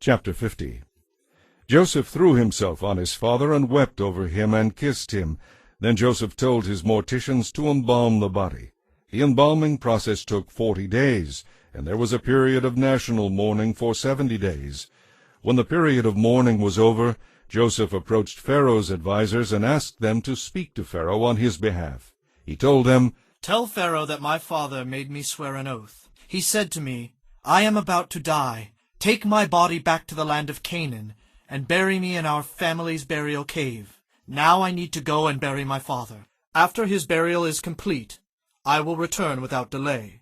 Chapter 50. Joseph threw himself on his father and wept over him and kissed him. Then Joseph told his morticians to embalm the body. The embalming process took 40 days, and there was a period of national mourning for 70 days. When the period of mourning was over, Joseph approached Pharaoh's advisers and asked them to speak to Pharaoh on his behalf. He told them, "Tell Pharaoh that my father made me swear an oath. He said to me, 'I am about to die. Take my body back to the land of Canaan, and bury me in our family's burial cave. Now I need to go and bury my father. After his burial is complete, I will return without delay.'"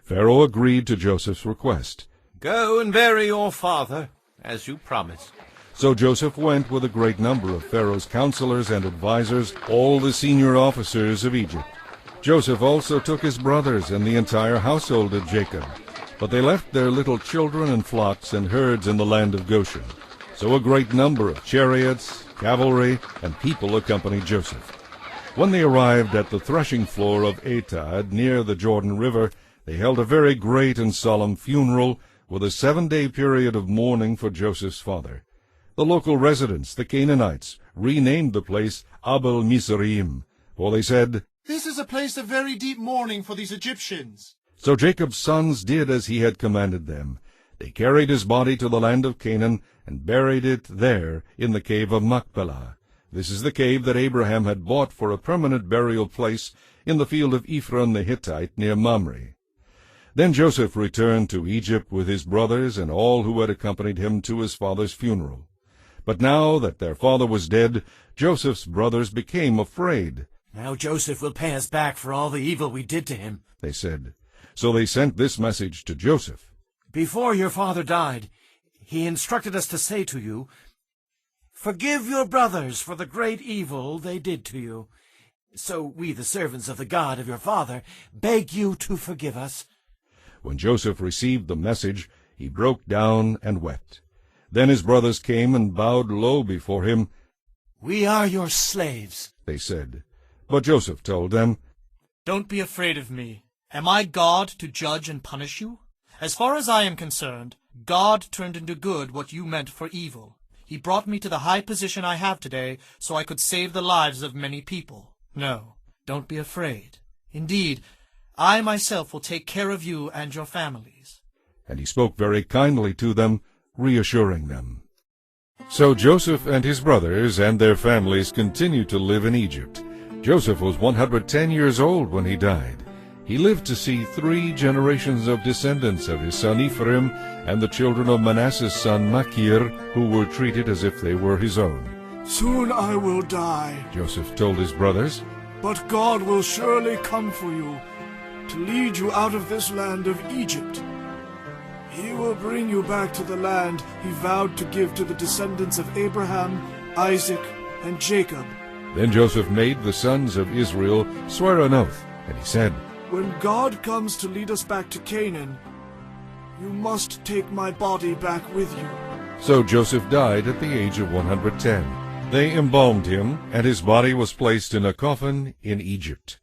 Pharaoh agreed to Joseph's request. "Go and bury your father, as you promised." So Joseph went with a great number of Pharaoh's counselors and advisers, all the senior officers of Egypt. Joseph also took his brothers and the entire household of Jacob, but they left their little children and flocks and herds in the land of Goshen. So a great number of chariots, cavalry, and people accompanied Joseph. When they arrived at the threshing floor of Atad near the Jordan River, they held a very great and solemn funeral with a 7-day period of mourning for Joseph's father. The local residents, the Canaanites, renamed the place Abel Mizraim, for they said, "This is a place of very deep mourning for these Egyptians." So Jacob's sons did as he had commanded them. They carried his body to the land of Canaan and buried it there in the cave of Machpelah. This is the cave that Abraham had bought for a permanent burial place in the field of Ephron the Hittite near Mamre. Then Joseph returned to Egypt with his brothers and all who had accompanied him to his father's funeral. But now that their father was dead, Joseph's brothers became afraid. "Now Joseph will pay us back for all the evil we did to him," they said. So they sent this message to Joseph. "Before your father died, he instructed us to say to you, 'Forgive your brothers for the great evil they did to you.' So we, the servants of the God of your father, beg you to forgive us." When Joseph received the message, he broke down and wept. Then his brothers came and bowed low before him. "We are your slaves," they said. But Joseph told them, "Don't be afraid of me. Am I God to judge and punish you? As far as I am concerned, God turned into good what you meant for evil. He brought me to the high position I have today so I could save the lives of many people. No, don't be afraid. Indeed, I myself will take care of you and your families." And he spoke very kindly to them, reassuring them. So Joseph and his brothers and their families continued to live in Egypt. Joseph was 110 years old when he died. He lived to see 3 generations of descendants of his son Ephraim and the children of Manasseh's son Machir, who were treated as if they were his own. "Soon I will die, Joseph told his brothers, but God will surely come for you to lead you out of this land of Egypt. He will bring you back to the land he vowed to give to the descendants of Abraham, Isaac, and Jacob." Then Joseph made the sons of Israel swear an oath, and he said, "When God comes to lead us back to Canaan, you must take my body back with you." So Joseph died at the age of 110. They embalmed him, and his body was placed in a coffin in Egypt.